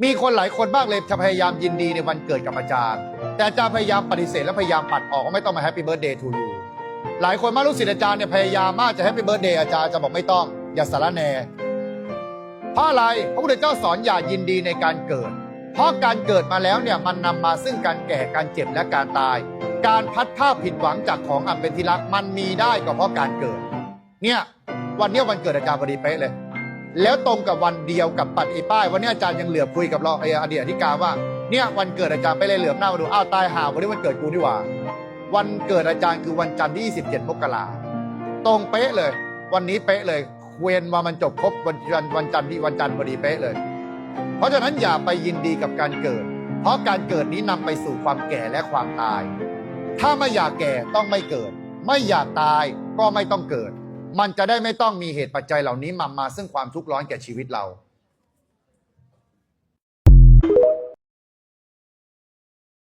มีคนหลายคนมากเลยจะพยายามยินดีในวันเกิดกับอาจารย์แต่อาจารย์พยายามปฏิเสธและพยายามปัดออกว่าไม่ต้องมาแฮปปี้เบิร์ธเดย์ทูยูหลายคนมากลูกศิษย์อาจารย์เนี่ยพยายามมากจะแฮปปี้เบิร์ธเดย์อาจารย์จะบอกไม่ต้องอย่าสารแหน่เพราะอะไรพระพุทธเจ้าสอนอย่ายินดีในการเกิดเพราะการเกิดมาแล้วเนี่ยมันนำมาซึ่งการแก่การเจ็บและการตายการพัดภาพผิดหวังจากของอันเป็นที่รักมันมีได้ก็เพราะการเกิดเนี่ยวันนี้วันเกิดอาจารย์พอดีเป๊ะเลยแล้วตรงกับวันเดียวกับปัดไอ้ป้ายวันนี้อาจารย์ยังเหลือบคุยกับเราอดีตอธิการว่าเนี่ยวันเกิดอาจารย์ไปเลยเหลือบหน้ามาดูอ้าวตายห่าวันนี้วันเกิดกูนี่หว่าวันเกิดอาจารย์คือวันจันทร์ที่27 มกราตรงเป๊ะเลยวันนี้เป๊ะเลยเวียนว่ามันจบครบวันจันทร์พอดีเป๊ะเลยเพราะฉะนั้นอย่าไปยินดีกับการเกิดเพราะการเกิดนี้นำไปสู่ความแก่และความตายถ้าไม่อยากแก่ต้องไม่เกิดไม่อยากตายก็ไม่ต้องเกิดมันจะได้ไม่ต้องมีเหตุปัจจัยเหล่านี้มาซึ่งความทุกข์ร้อนแก่ชีวิตเรา